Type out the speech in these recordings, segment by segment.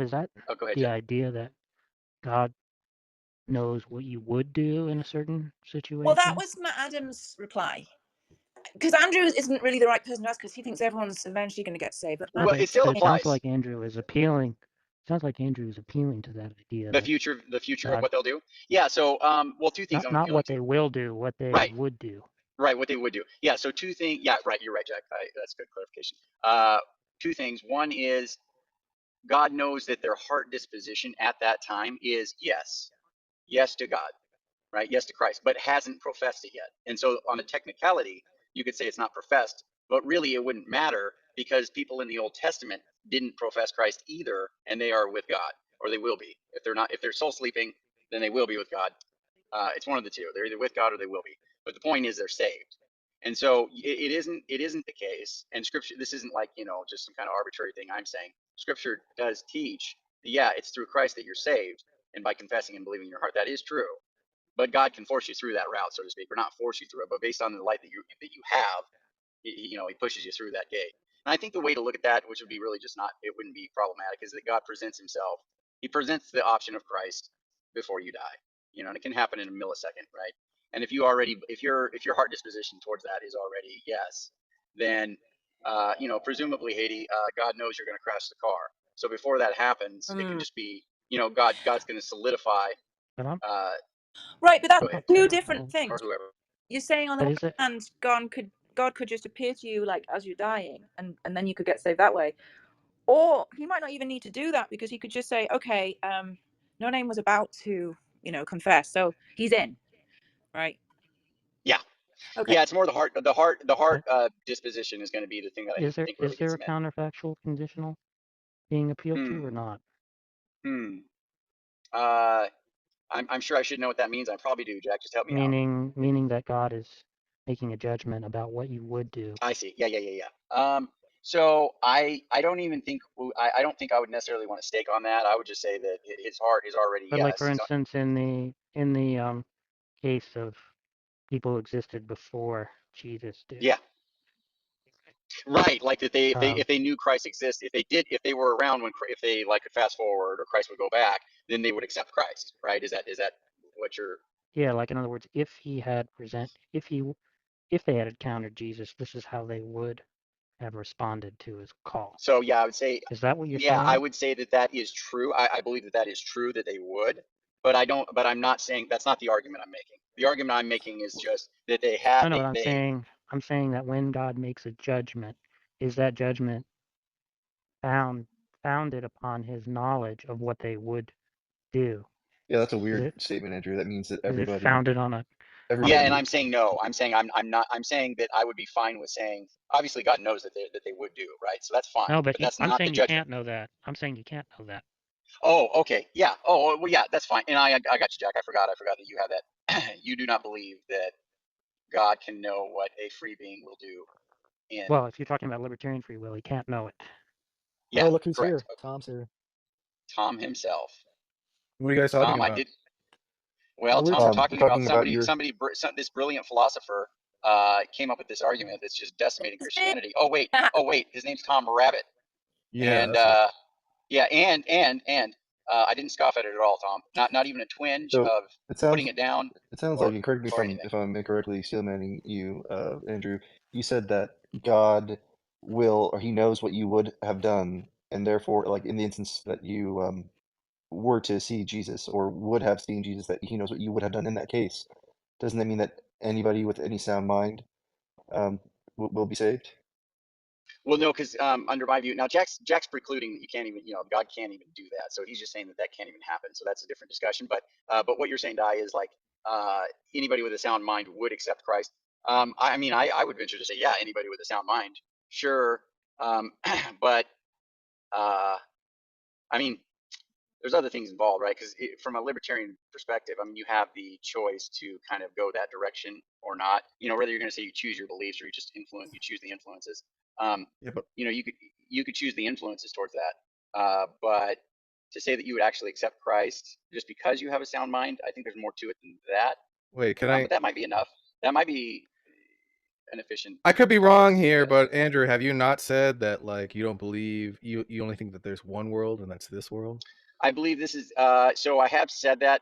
Was that Oh, go ahead, the Jack. idea that God knows what you would do in a certain Well, that situation? was Matt Adams' reply. Because Andrew isn't really the right person to ask because he thinks everyone's eventually going to get saved. But No, Well, Matt, it still but it sounds applies. like Andrew is appealing. Sounds like Andrew is appealing to that idea The that future of God, what they'll do. Yeah. So, well, two things I'm not appealing what to. they will do, what they Right. would do. Right. What they would do. Yeah. So two things. Yeah. Right. You're right, Jack. That's good clarification. Two things. One is God knows that their heart disposition at that time is yes, yes to God, right? Yes to Christ, but hasn't professed it yet. And so, on a technicality, you could say it's not professed, but really it wouldn't matter because people in the Old Testament didn't profess Christ either, and they are with God, or they will be. If they're not, if they're soul sleeping, then they will be with God. It's one of the two. They're either with God or they will be. But the point is, they're saved. And so it isn't the case. And Scripture, this isn't like just some kind of arbitrary thing I'm saying. Scripture does teach, yeah, it's through Christ that you're saved, and by confessing and believing in your heart, that is true. But God can force you through that route, so to speak, or not force you through it, but based on the light that you have, He pushes you through that gate. And I think the way to look at that, which would be really just not, it wouldn't be problematic, is that God presents Himself. He presents the option of Christ before you die. And it can happen in a millisecond, right? And if your heart disposition towards that is already yes, then presumably Haiti, God knows you're going to crash the car. So before that happens, it can just be God's going to solidify. But I'm, Uh, right, but Go that's ahead, two Jack, different oh, things. or whoever. You're saying on the but one is it? hand, God could just appear to you like as you're dying, and then you could get saved that way. Or he might not even need to do that because he could just say, okay, No Name was about to, confess, so he's in, right? Yeah, Okay. yeah. It's more the heart But disposition is going to be the thing that I is think really there gets a him in. counterfactual conditional being appealed to or Hmm. not? Hmm. Uh, I'm sure I should know what that means. I probably do, Jack. Just help me out. Meaning that God is making a judgment about what you would do. I see. Yeah, yeah, yeah, yeah. So I don't even think I don't think I would necessarily want to stake on that. I would just say that his heart is already But like yes. for instance, in the case of people who existed before Jesus did, Yeah, right. Like that they um, if they knew Christ exists, if they were around if they like could fast forward or Christ would go back, then they would accept Christ, right? Is that what you're? yeah, like in other words, if they had encountered Jesus, this is how they would have responded to his call. So yeah, I would say, Is that what you're yeah, I saying? would say that is true. I believe that is true that they would, but I don't. But I'm not saying that's not the argument I'm making. The argument I'm making is just that they had No, no, they. I'm saying that when God makes a judgment, is that judgment found founded upon his knowledge of what they would do? Yeah, that's a Is weird it statement, Andrew. That means that is it everybody founded on Yeah, and everybody I'm saying no. I'm saying I'm not. I'm saying that I would be fine with saying. Obviously, God knows that they would do right, so that's fine. no? But But that's I'm not the saying you judgment. can't know that. I'm saying you can't know that. Oh, okay, yeah. Oh, well, yeah, that's fine. And I got you, Jack. I forgot that you have that. You do not believe that God can know what a free being will do in. Well, if you're talking about libertarian free will, he can't know it. Yeah, Oh, look who's correct. here. Tom's here. Tom himself. What are you guys talking Tom, I about? did well. We're Tom, we're we're talking about talking about your this brilliant philosopher came up with this argument that's just decimating Christianity. Oh wait, his name's Tom Rabbitt, Yeah, and that's it. yeah, and I didn't scoff at it at all, Tom. Not even a twinge so of it putting sounds it down it sounds or like, and correct me or anything. if I'm incorrectly steelmanning you, Andrew. You said that God will, or he knows what you would have done, and therefore, like in the instance that you were to see Jesus or would have seen Jesus, that he knows what you would have done in that case. Doesn't that mean that anybody with any sound mind um, will be saved? Well, no, because under my view, now Jack's precluding that you can't even, God can't even do that. So he's just saying that can't even happen. So that's a different discussion. But what you're saying, Dai, is like anybody with a sound mind would accept Christ. I mean, I would venture to say, yeah, anybody with a sound mind, sure. But I mean, there's other things involved, right? Because from a libertarian perspective, I mean, you have the choice to kind of go that direction or not. Whether you're going to say you choose your beliefs or you choose the influences. Um, Yeah, but you could choose the influences towards that. But to say that you would actually accept Christ just because you have a sound mind, I think there's more to it than that. wait, can But I? that might be enough. That might be. an efficient. I could be wrong here, Yes. but Andrew, have you not said that like you don't believe you only think that there's one world and that's this world? I believe this is so I have said that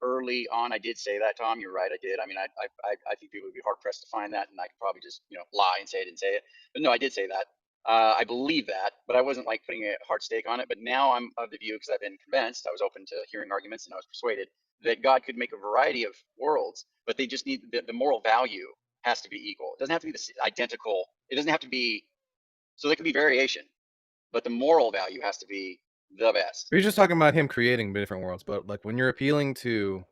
early on. I did say that, Tom. You're right. I did. I mean, I think people would be hard pressed to find that, and I could probably just lie and say I didn't say it. But no, I did say that. I believe that, but I wasn't like putting a hard stake on it. But now I'm of the view, because I've been convinced. I was open to hearing arguments, and I was persuaded that God could make a variety of worlds, but they just need the moral value has to be equal. It doesn't have to be identical. It doesn't have to be. So there could be variation, but the moral value has to be the best. You're just talking about him creating different worlds, but like when you're appealing to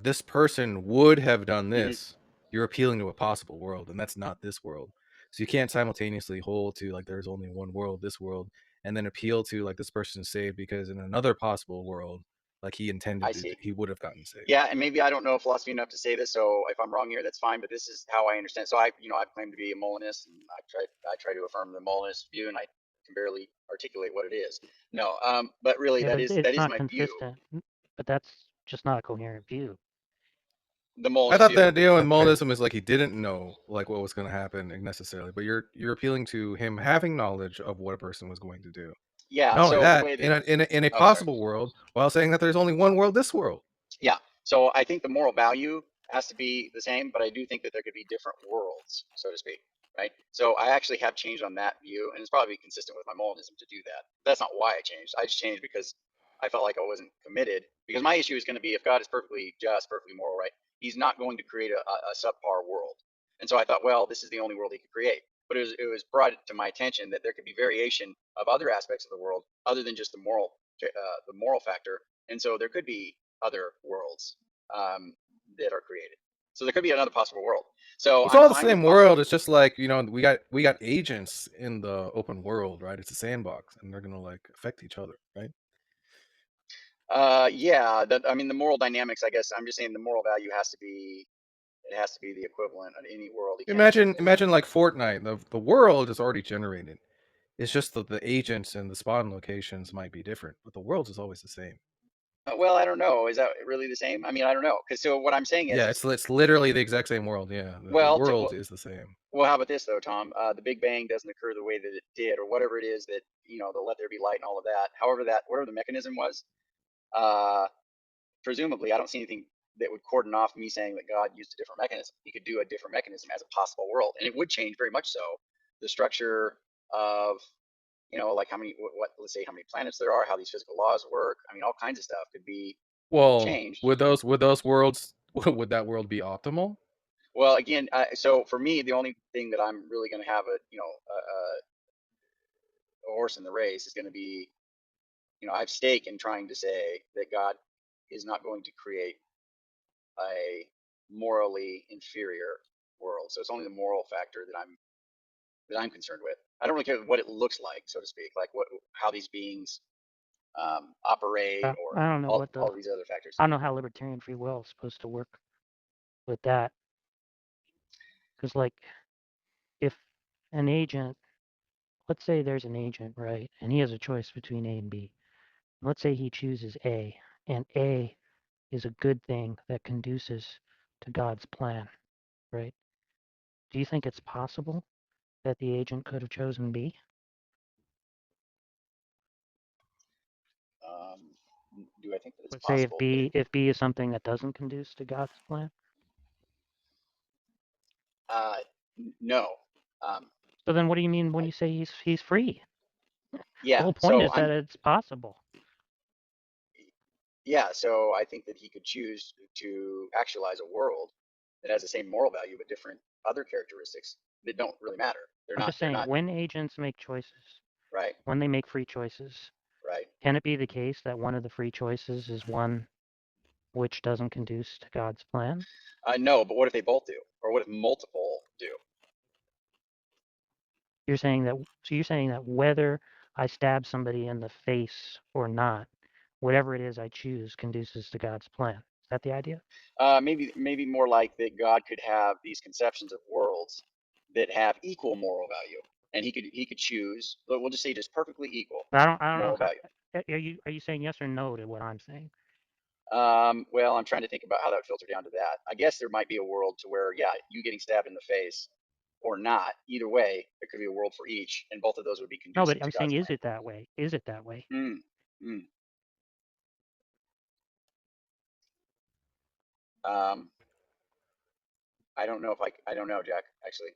this person would have done Mm-hmm. this, you're appealing to a possible world, and that's not this world. So you can't simultaneously hold to like there's only one world, this world, and then appeal to like this person's saved because in another possible world, like he intended I to, see. he would have gotten saved. Yeah, and maybe I don't know philosophy enough to say this, so if I'm wrong here, that's fine. But this is how I understand. So I claim to be a Molinist, and I try to affirm the Molinist view, and I can barely articulate what it is. No, but really Yeah, but that it's is not my view, consistent. But that's just not a coherent view. the I Molinist thought view. the deal with That's right. Monism is like he didn't know like what was going to happen necessarily, but you're appealing to him having knowledge of what a person was going to do. Yeah. Not only So the that, way that in a oh, sorry. possible world, while saying that there's only one world, this world. Yeah. So I think the moral value has to be the same, but I do think that there could be different worlds, so to speak. Right. So I actually have changed on that view, and it's probably consistent with my Molinism to do that. That's not why I changed. I just changed because I felt like I wasn't committed. Because my issue is going to be, if God is perfectly just, perfectly moral, right? He's not going to create a subpar world. And so I thought, well, this is the only world he could create. But it was brought to my attention that there could be variation of other aspects of the world other than just the moral factor. And so there could be other worlds that are created. So there could be another possible world. So It's I'm all the fine with same world. It's just like we got agents in the open world, right? It's a sandbox, and they're gonna like affect each other, right? yeah. I mean, the moral dynamics. I guess I'm just saying the moral value has to be. It has to be the equivalent of any world. You can't just say. Imagine like Fortnite. The world is already generated. It's just that the agents and the spawn locations might be different, but the world is always the same. Well, I don't know. Is that really the same? I mean, I don't know. Because so what I'm saying Yeah, is it's literally the exact same world. Yeah, the well, world is the same. well, how about this though, Tom? The Big Bang doesn't occur the way that it did, or whatever it is that the let there be light and all of that. However, whatever the mechanism was, uh, presumably, I don't see anything that would cordon off me saying that God used a different mechanism. He could do a different mechanism as a possible world, and it would change very much so the structure of like how many what let's say how many planets there are, how these physical laws work. I mean, all kinds of stuff could be Well, changed. would those worlds would that world be optimal? Well, again, so for me, the only thing that I'm really going to have a horse in the race is going to be, I have stake in trying to say that God is not going to create a morally inferior world. So it's only the moral factor that I'm concerned with. I don't really care what it looks like, so to speak, like how these beings operate or I don't know what all of these other factors. I don't know how libertarian free will is supposed to work with that. Because like if an agent, let's say there's an agent, right, and he has a choice between A and B. Let's say he chooses A, and A is a good thing that conduces to God's plan, right? Do you think it's possible that the agent could have chosen B? Do I think that it's Let's say if possible? B is something that doesn't conduce to God's plan. Uh, no. Um, So then what do you mean when I, you say he's free? The yeah. whole point So is that it's possible. yeah. So I think that he could choose to actualize a world that has the same moral value but different other characteristics that don't really matter. They're I'm not. just They're saying not when agents make choices, right. when they make free choices, Right. can it be the case that one of the free choices is one which doesn't conduce to God's plan? No, but what if they both do, or what if multiple do? You're saying that whether I stab somebody in the face or not, whatever it is I choose conduces to God's plan. Is that the idea? Maybe more like that God could have these conceptions of worlds that have equal moral value, and he could choose. We'll just say just perfectly equal But I don't know moral how. value. Are you saying yes or no to what I'm saying? Well, I'm trying to think about how that would filter down to that. I guess there might be a world to where, yeah, you getting stabbed in the face or not, either way, there could be a world for each, and both of those would be No, conducive but I'm to saying, God's is it that way? Is it that way? plan. Mm. Um, I don't know if I don't know, Jack, actually.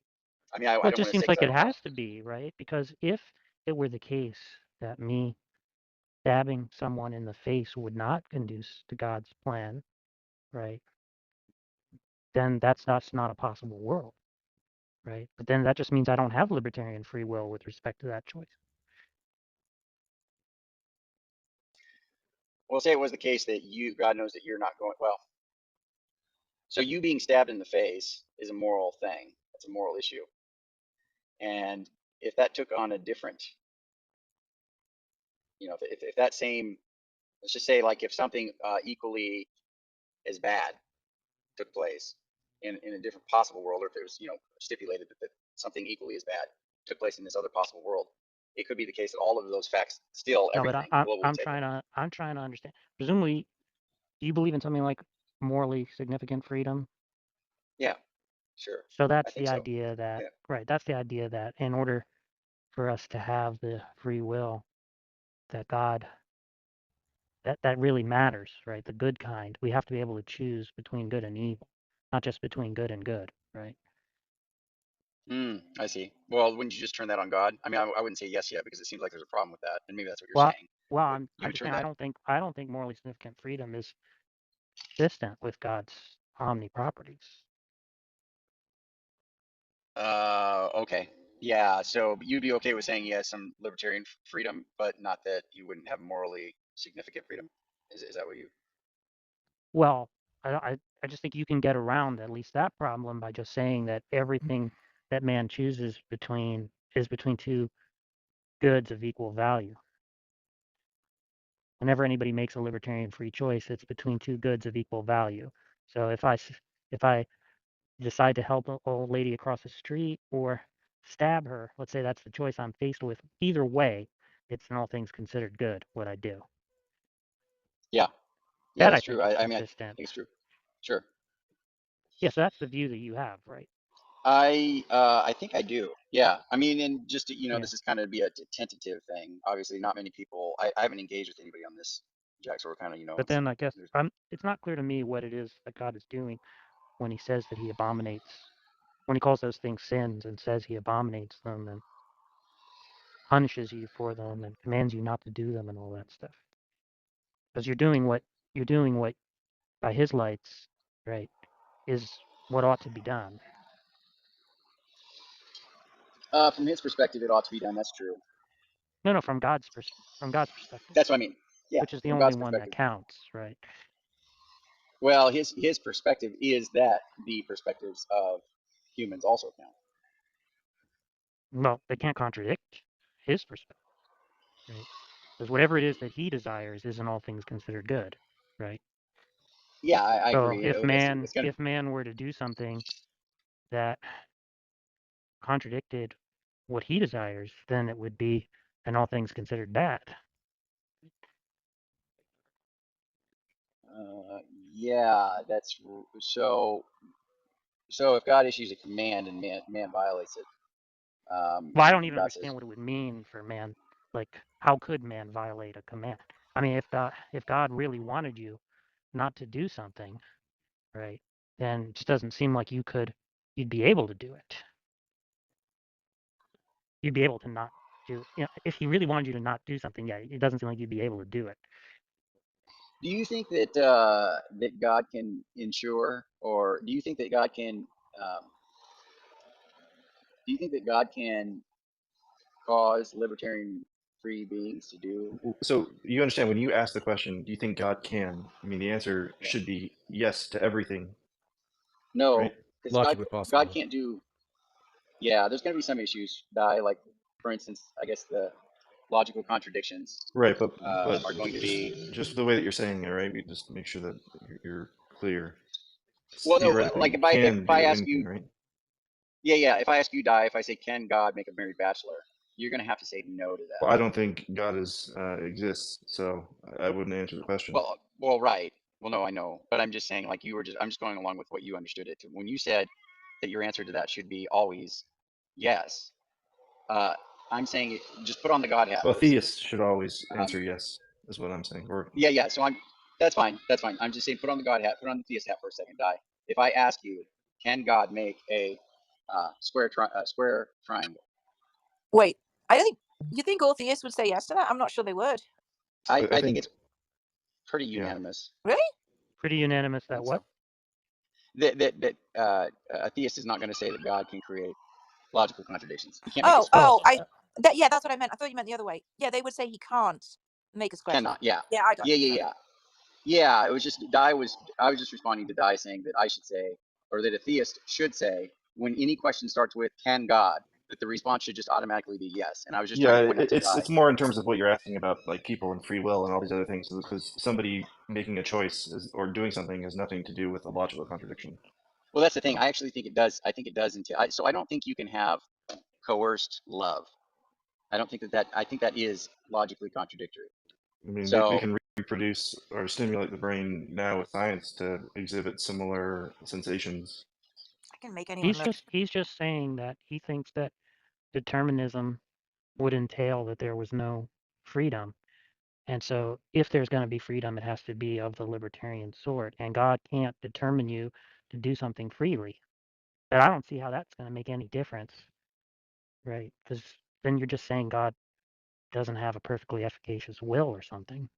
I mean, I Well, it don't just want to say seems because like I it don't know. has to be, right? Because if it were the case that me stabbing someone in the face would not conduce to God's plan, right? Then that's not a possible world, right? But then that just means I don't have libertarian free will with respect to that choice. Well, say it was the case that God knows that you're not going, well, so you being stabbed in the face is a moral thing. It's a moral issue. And if that took on a different, if that same, let's just say like if something equally as bad took place in a different possible world, or if it was, stipulated that something equally as bad took place in this other possible world, it could be the case that all of those facts, still No, but everything, globally I'm taken. trying to understand. Presumably, do you believe in something like morally significant freedom? Yeah, sure. So I that's think the so. idea that, Yeah. right? That's the idea that in order for us to have the free will, that God, that really matters, right? The good kind. We have to be able to choose between good and evil, not just between good and good, right? I see. Well, wouldn't you just turn that on God? I mean, I wouldn't say yes yet because it seems like there's a problem with that, and maybe that's what you're Well, saying. well, But I you would just turn think that. I don't think morally significant freedom is consistent with God's omni properties. Okay. Yeah. So you'd be okay with saying yes, some libertarian freedom, but not that you wouldn't have morally significant freedom. Is that what you? Well, I just think you can get around at least that problem by just saying that everything that man chooses between is between two goods of equal value. Whenever anybody makes a libertarian free choice, it's between two goods of equal value. So if I decide to help an old lady across the street or stab her, let's say that's the choice I'm faced with. Either way, it's in all things considered good what I do. Yeah. Yeah, That I that's true. think is I mean, I consistent. think it's true. Sure. Yes, that's the view that you have, right? I think I do. Yeah. I mean, and just Yeah. this is kind of be a tentative thing. Obviously, not many people. I haven't engaged with anybody on this, Jack. So we're kind of But then I guess there's it's not clear to me what it is that God is doing when he says that he abominates, when he calls those things sins and says he abominates them and punishes you for them and commands you not to do them and all that stuff. Because you're doing what by his lights, right, is what ought to be done. from his perspective, it ought to be done. That's true. No, from God's perspective, That's what I mean. Yeah, which is the from only God's one that perspective. counts, right? Well, his perspective is that the perspectives of humans also count. Well, they can't contradict his perspective, right? Because whatever it is that he desires is in all things considered good, right? Yeah, I So agree. I guess it's gonna. if man were to do something that contradicted what he desires, then it would be in all things considered bad. Uh, yeah, so. So if God issues a command and man violates it, Well, I don't even God says, understand what it would mean for man. Like, how could man violate a command? I mean, if God really wanted you not to do something, right, then it just doesn't seem like you'd be able to do it. You'd be able to not do, if he really wanted you to not do something, yeah, it doesn't seem like you'd be able to do it. "Do you think that that God can ensure, or do you think that God can, um, do you think that God can cause libertarian free beings to do?" So you understand when you ask the question, do you think God can? I mean, the answer Yeah. should be yes to everything, right? No, because Logically God possible. can't do. Yeah, there's going to be some issues that like, for instance, I guess the logical contradictions Right, but are going to be. just the way that you're saying it, right? We just make sure that you're clear. Well, no, Theoretically, like he if can I do ask anything, you, right? yeah, if I ask you, Die, if I say, can God make a married bachelor? You're going to have to say no to Well, that. I don't think God is exists, so I wouldn't answer the question. Well, right. Well, no, I know, but I'm just saying, like I'm just going along with what you understood it to. When you said that your answer to that should be always yes, uh, I'm saying just put on the God hat Well, for a second. theists should always Um, answer yes, is what I'm saying. Or yeah. So that's fine. That's fine. I'm just saying put on the God hat, put on the theist hat for a second. Die. If I ask you, can God make a square triangle? Wait, I don't think you think all theists would say yes to that. I'm not sure they would. I I think think, it's pretty yeah. unanimous. Really? Pretty unanimous I that think what? so. A theist is not going to say that God can create logical contradictions. He can't make a Oh, square. Oh, oh, yeah, that's what I meant. I thought you meant the other way. Yeah, they would say he can't make a square Cannot. triangle. Yeah. Yeah, I got Yeah. you. Yeah. Sorry. Yeah. Yeah. It was just I was just responding to Di saying that I should say, or that a theist should say, when any question starts with "Can God," that the response should just automatically be yes. And I was just trying Yeah, to point out to Di. it's more in terms of what you're asking about, like people and free will and all these other things, because somebody making a choice or doing something has nothing to do with a logical contradiction. Well, that's the thing. So, I actually think it does. I think it does entail. So I don't think you can have coerced love. I don't think that. I think that is logically contradictory. I mean, we So can reproduce or stimulate the brain now with science to exhibit similar sensations. I can make anyone look. he's just saying that he thinks that determinism would entail that there was no freedom. And so if there's going to be freedom, it has to be of the libertarian sort. And God can't determine you to do something freely. But I don't see how that's going to make any difference, right? Because then you're just saying God doesn't have a perfectly efficacious will or something.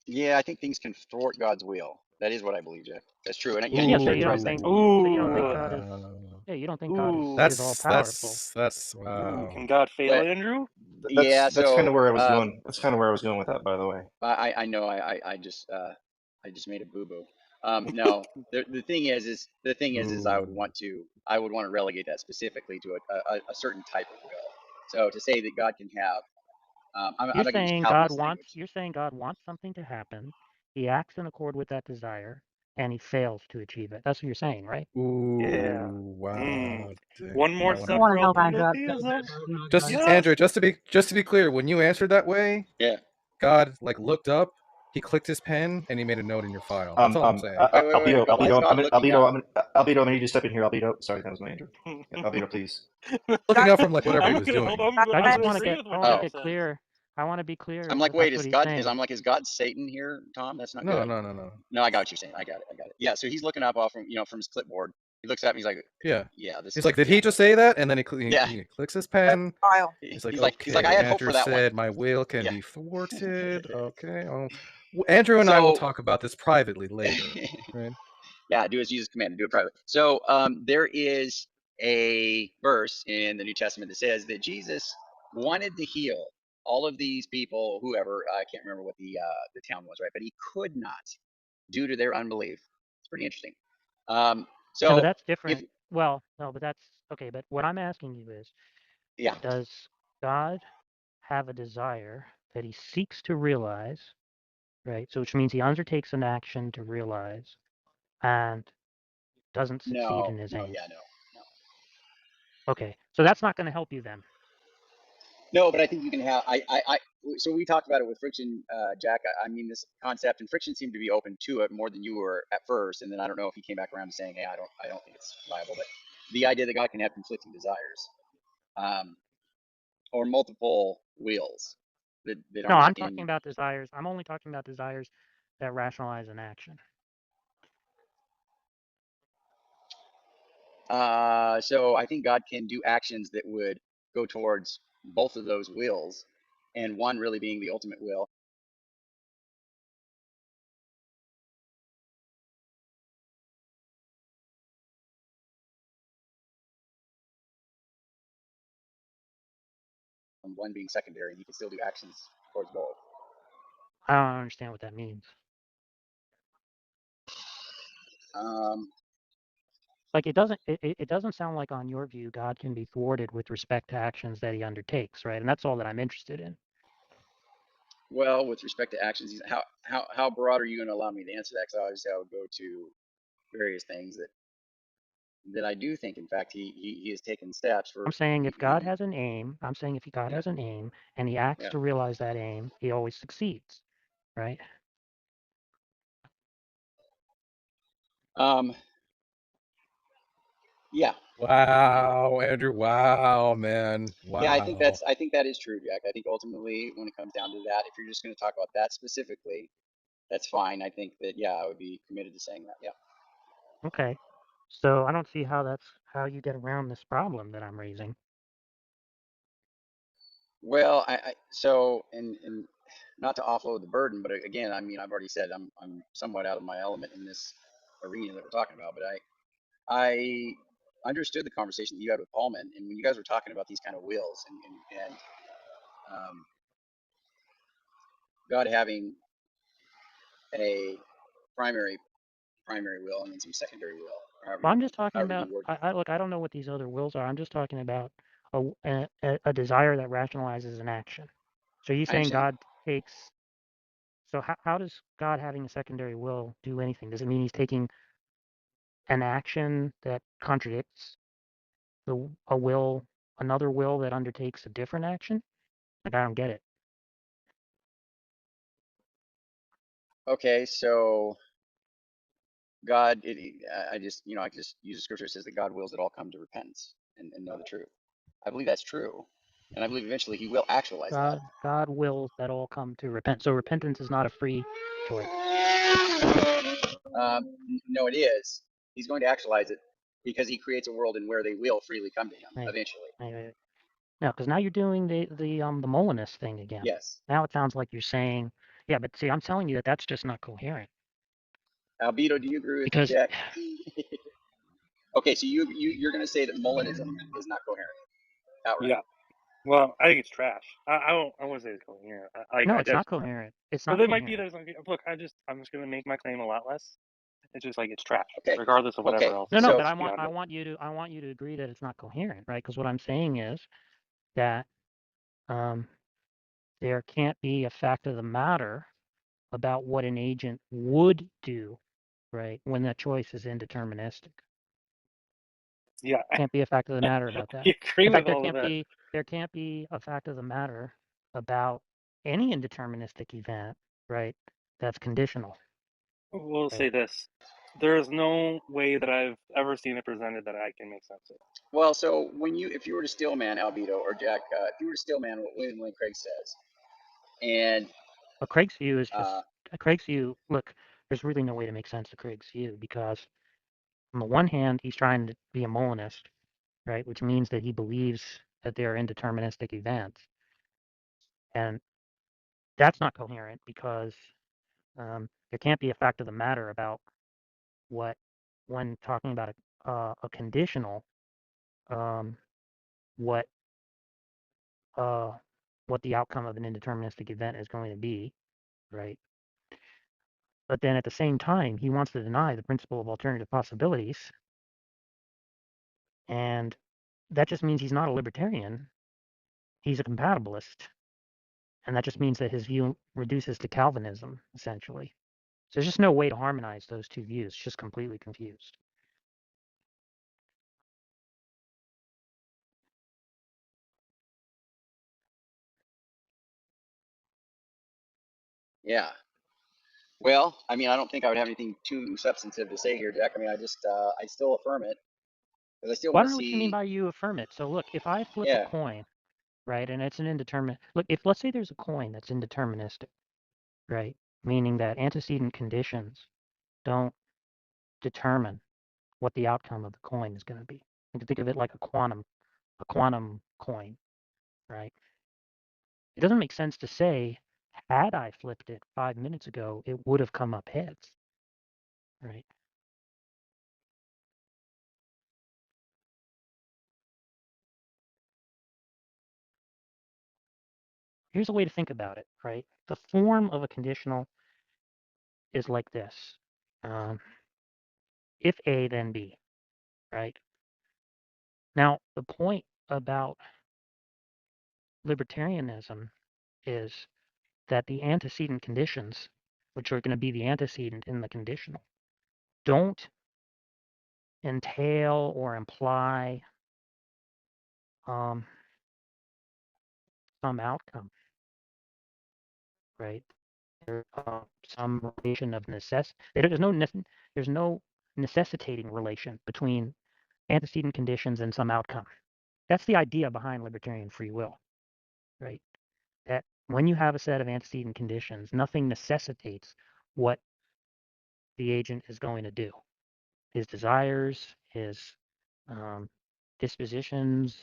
yeah, I think things can thwart God's will. That is what I believe, Jeff. That's true, and you Yeah, so you characterize don't that think quite Ooh, God is Wow. you don't think God is all ooh, powerful. That's ooh. wow. Can God fail, but Andrew? yeah. That's kind So of where I was going. That's kind of where I was going with that, by the way. I know I just made a boo boo. No, the thing is Ooh. I would want to relegate that specifically to a certain type of will. So to say that God can have I'm You're not going to use saying Calvinist language. God wants something to happen. He acts in accord with that desire, and he fails to achieve it. That's what you're saying, right? Yeah. Ooh. Mm. Wow. Dang. One You more might want I to step want for to help Andrew ultimate out. theism. just Yes. Andrew, just to be clear, when you answered that way, Yeah. God like looked up, he clicked his pen, and he made a note in your file. That's all I'm saying. Wait. Why is God looking up? Albedo, I need you to step in here. Albedo, sorry, that was my Andrew. Yeah, Albedo, please. Looking That, up from like whatever he I'm was gonna hold. doing. I that just I'm want to agree get with I what want to Oh, Jeff get says. clear. I want to be clear I'm like, that wait, that's what is he's God saying. is God Satan here, Tom? That's not No, good. no, no, no. No, I got what you're saying. I got it. Yeah, so he's looking up off from from his clipboard. He looks up and he's like, Yeah. yeah, this He's is like, did yeah, he just say that? And then yeah. he clicks his pen. file. He's like, He's like, I okay, had hope Andrew for that one. said my will can Yeah. be thwarted. Okay. Andrew and I will So talk about this privately later. Right? yeah, do as Jesus commanded, do it privately. So there is a verse in the New Testament that says that Jesus wanted to heal all of these people, whoever I can't remember what the town was, right? But he could not due to their unbelief. It's pretty interesting. Um, Yeah, but so that's if different. Well, no, but that's okay. But what I'm asking you is, yeah, does God have a desire that he seeks to realize, right? So which means he undertakes an action to realize and doesn't succeed in his no, aim. yeah, no. Okay, so that's not going to help you then. No, but I think you can have. So we talked about it with friction, Jack. I mean, this concept and friction seemed to be open to it more than you were at first, and then I don't know if he came back around to saying, "Hey, I don't think it's viable." But the idea that God can have conflicting desires, um, or multiple wills that are No, I'm not talking in. about desires. I'm only talking about desires that rationalize an action. So I think God can do actions that would go towards both of those wills, and one really being the ultimate will. And one being secondary, and he can still do actions towards both. I don't understand what that means. Um, Like it doesn't sound like on your view God can be thwarted with respect to actions that he undertakes, right? And that's all that I'm interested in. Well, with respect to actions, how broad are you going to allow me to answer that? Because obviously I would go to various things that I do think, in fact, he has taken steps I'm for. saying if God has an aim, Yeah, has an aim and he acts yeah. to realize that aim, he always succeeds, right? Um, yeah, Wow, Andrew. Wow, man. yeah, Wow. I think that is true, Jack. I think ultimately, when it comes down to that, if you're just going to talk about that specifically, that's fine. I think that yeah, I would be committed to saying that. Yeah. Okay. So I don't see how that's how you get around this problem that I'm raising. Well, so and not to offload the burden, but again, I mean, I've already said I'm somewhat out of my element in this arena that we're talking about, but I understood the conversation that you had with Paulman, and when you guys were talking about these kind of wills and God having a primary primary will and then some secondary will, or Well, I'm just talking however you about. word. I look. I don't know what these other wills are. I'm just talking about a desire that rationalizes an action. So you I saying understand. God takes. So how does God having a secondary will do anything? Does it mean he's taking an action that contradicts a will, another will that undertakes a different action? Like I don't get it. Okay, so God, I just I just use a scripture that says that God wills that all come to repentance and know the truth. I believe that's true, and I believe eventually He will actualize that. God wills that all come to repent. So repentance is not a free choice. No, it is. He's going to actualize it because He creates a world in where they will freely come to Him Right. eventually. Right. No, because now you're doing the Molinist thing again. Yes. Now it sounds like you're saying, yeah, but see, I'm telling you that that's just not coherent. Albedo, do you agree with Because Jack? Okay, so you're going to say that Molinism is not coherent outright. Yeah. Well, I think it's trash. I won't say it's coherent. no, I it's not just, coherent. It's but not there might be coherent. there's some look. I'm just gonna make my claim a lot less. It's just like it's trash, Okay. regardless of whatever Okay. else No, exists but So beyond I it. want you to agree that it's not coherent, right? Because what I'm saying is that um, there can't be a fact of the matter about what an agent would do, right? When that choice is indeterministic. Yeah, Can't be a fact of the matter about I that. agree In fact, with all of that. there can't be a fact of the matter about any indeterministic event, right? That's conditional, We'll right? say this: there is no way that I've ever seen it presented that I can make sense of. well, so if you were to steal man Albedo or Jack, if you were to steal man what William Lane Craig says, and But Craig's view is uh, just Craig's view. Look, there's really no way to make sense of Craig's view because on the one hand, he's trying to be a Molinist, right? Which means that he believes that there are indeterministic events, and that's not coherent because there can't be a fact of the matter about what when talking about a conditional um, what uh, what the outcome of an indeterministic event is going to be, right? But then at the same time, he wants to deny the principle of alternative possibilities, and that just means he's not a libertarian. He's a compatibilist, and that just means that his view reduces to Calvinism essentially. So there's just no way to harmonize those two views. It's just completely confused. yeah. Well, I mean, I don't think I would have anything too substantive to say here, Jack. I mean, I still affirm it because I still Well, I want don't to know what you mean see. by you affirm it. So look, if I flip a Yeah. coin, right, and it's an indeterminate, look, if let's say there's a coin that's indeterministic, right, meaning that antecedent conditions don't determine what the outcome of the coin is going to be. You can think of it like a quantum coin, right? It doesn't make sense to say, had I flipped it 5 minutes ago, it would have come up heads, right? Here's a way to think about it, right? The form of a conditional is like this. Um, if A, then B, right? Now, the point about libertarianism is that the antecedent conditions, which are going to be the antecedent in the conditional, don't entail or imply um, some outcome, right? Some relation of necessity. There's no necessitating relation between antecedent conditions and some outcome. That's the idea behind libertarian free will, right? That when you have a set of antecedent conditions, nothing necessitates what the agent is going to do. His desires, his dispositions,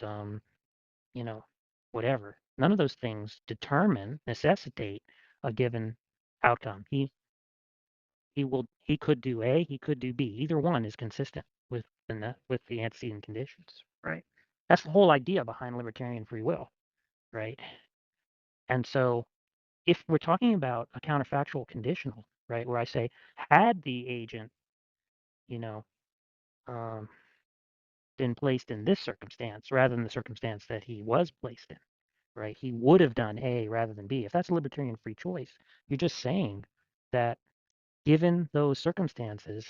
whatever. None of those things necessitate a given outcome. He could do A, he could do B. Either one is consistent with the antecedent conditions, right? That's the whole idea behind libertarian free will, right? And so if we're talking about a counterfactual conditional, right, where I say had the agent, you know, um, been placed in this circumstance rather than the circumstance that he was placed in, right? He would have done A rather than B. If that's a libertarian free choice, you're just saying that given those circumstances,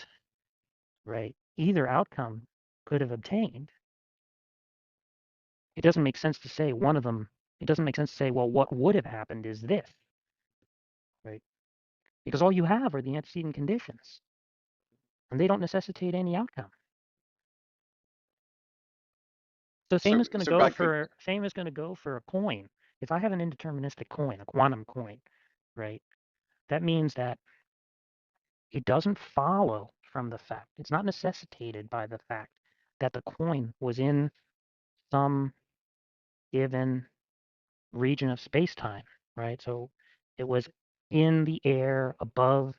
right, either outcome could have obtained. It doesn't make sense to say one of them. It doesn't make sense to say, well, what would have happened is this, right? Because all you have are the antecedent conditions, and they don't necessitate any outcome. So same is going to So go God could. for a coin. If I have an indeterministic coin, a quantum coin, right? That means that it doesn't follow from the fact. It's not necessitated by the fact that the coin was in some given region of space-time, right? So it was in the air above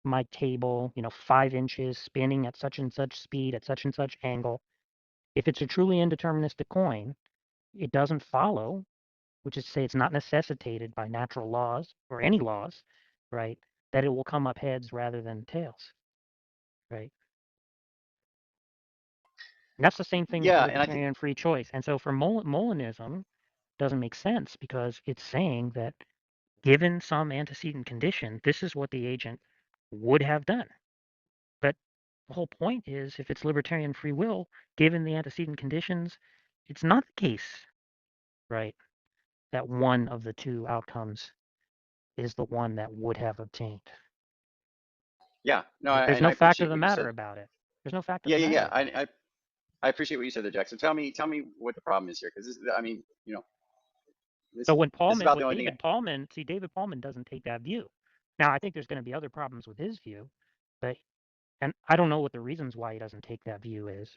my table, 5 inches, spinning at such and such speed, at such and such angle. If it's a truly indeterministic coin, it doesn't follow, which is to say it's not necessitated by natural laws or any laws, right, that it will come up heads rather than tails, right? And that's the same thing with Yeah, and I think. libertarian free choice. And so for Molinism, doesn't make sense because it's saying that given some antecedent condition, this is what the agent would have done. But the whole point is if it's libertarian free will, given the antecedent conditions, it's not the case, right, that one of the two outcomes is the one that would have obtained. Yeah, no, Right? There's and no I fact of appreciate the what you matter said. about it. There's no fact of Yeah, the yeah, matter yeah. about it. I appreciate what you said there, Jackson. Tell me what the problem is here, because I mean, So this when this is about the with only thing. David Paulman, see, David Paulman doesn't take that view. Now, I think there's going to be other problems with his view, but and I don't know what the reasons why he doesn't take that view is.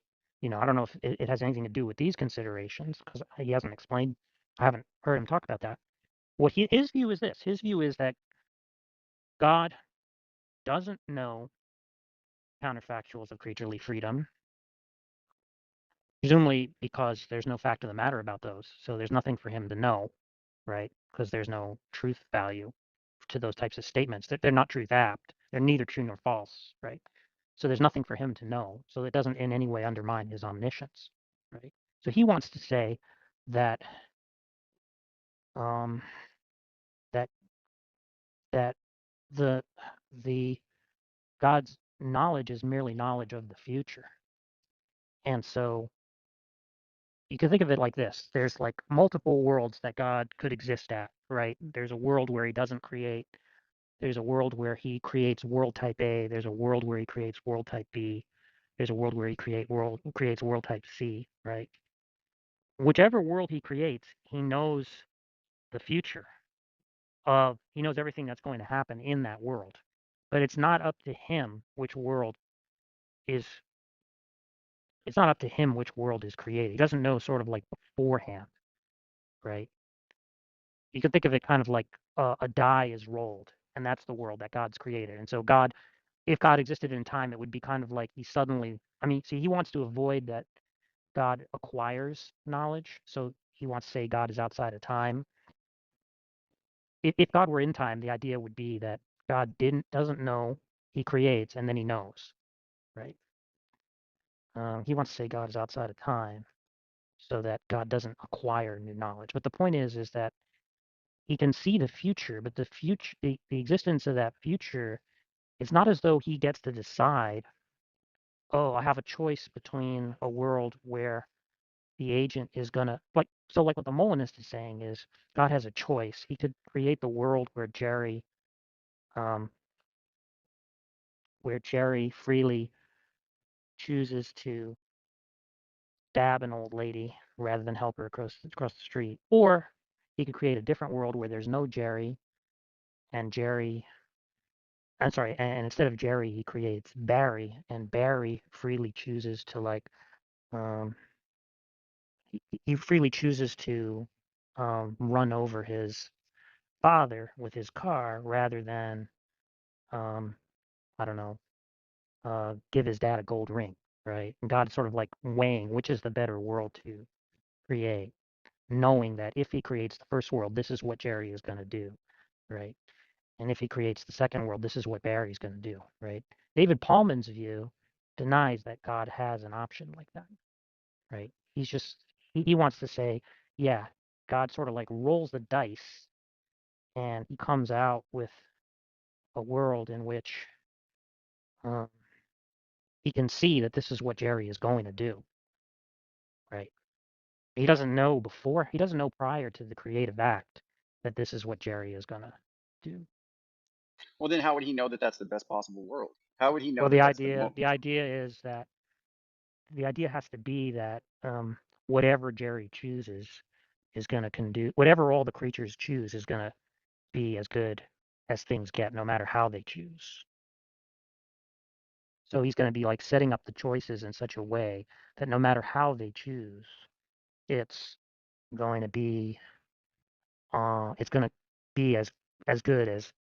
I don't know if it has anything to do with these considerations because he hasn't explained. I haven't heard him talk about that. His view is this. His view is that God doesn't know counterfactuals of creaturely freedom, presumably because there's no fact of the matter about those. So there's nothing for him to know, right? Because there's no truth value to those types of statements. They're not truth apt. They're neither true nor false, right? So there's nothing for him to know. So it doesn't in any way undermine his omniscience, right? So he wants to say that um, that that the the God's knowledge is merely knowledge of the future, and so you can think of it like this: there's like multiple worlds that God could exist at, right? There's a world where He doesn't create. There's a world where He creates world type A. There's a world where He creates world type B. There's a world where He creates world type C, right? Whichever world He creates, He knows the future he knows everything that's going to happen in that world. But it's not up to him which world is it's not up to him which world is created. He doesn't know sort of like beforehand, right? You can think of it kind of like a die is rolled, and that's the world that God's created. And so if God existed in time, it would be kind of like he wants to avoid that God acquires knowledge. So he wants to say God is outside of time. If God were in time, the idea would be that God doesn't know, he creates, and then he knows, right? He wants to say God is outside of time so that God doesn't acquire new knowledge. But the point is that he can see the future, but the existence of that future, it's not as though he gets to decide, oh, I have a choice between a world where the agent is gonna like what the Molinist is saying is God has a choice. He could create the world um, where Jerry freely chooses to stab an old lady rather than help her across the street. Or he could create a different world where there's no Jerry, and instead of Jerry, he creates Barry, and Barry freely chooses to he freely chooses to run over his father with his car rather than I don't know, give his dad a gold ring, right? And God's sort of like weighing which is the better world to create, knowing that if he creates the first world, this is what Jerry is going to do, right? And if he creates the second world, this is what Barry's going to do, right? David Paulman's view denies that God has an option like that, right? He wants to say, yeah, God sort of like rolls the dice and he comes out with a world in which um, he can see that this is what Jerry is going to do, right? He doesn't know prior to the creative act that this is what Jerry is going to do. Well, then how would he know that that's the best possible world? How would he know Well, that that's the most? the idea has to be that whatever Jerry chooses is going to whatever all the creatures choose is going to be as good as things get, no matter how they choose. So he's going to be like setting up the choices in such a way that no matter how they choose, it's going to be as good as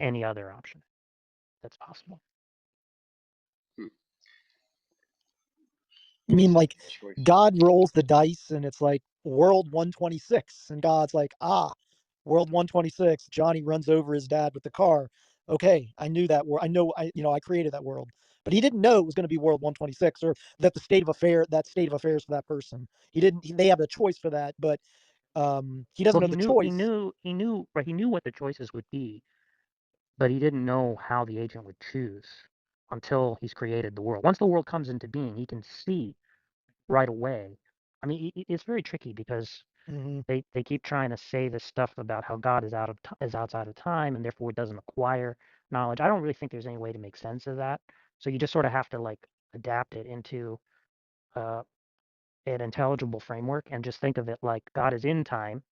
any other option that's possible. I mean, like, Choice. God rolls the dice and it's like world 126, and God's like, world 126. Johnny runs over his dad with the car. Okay, I knew that world. I know I created that world. But he didn't know it was going to be world 126, or that the state of affairs for that person. He didn't they have a choice for that, but he doesn't Well, know the choice. he knew what the choices would be, but he didn't know how the agent would choose until he's created the world. Once the world comes into being, he can see right away. I mean, it's very tricky because Mm-hmm. they keep trying to say this stuff about how God is outside of time and therefore doesn't acquire knowledge. I don't really think there's any way to make sense of that. So you just sort of have to like adapt it into uh, an intelligible framework and just think of it like God is in time,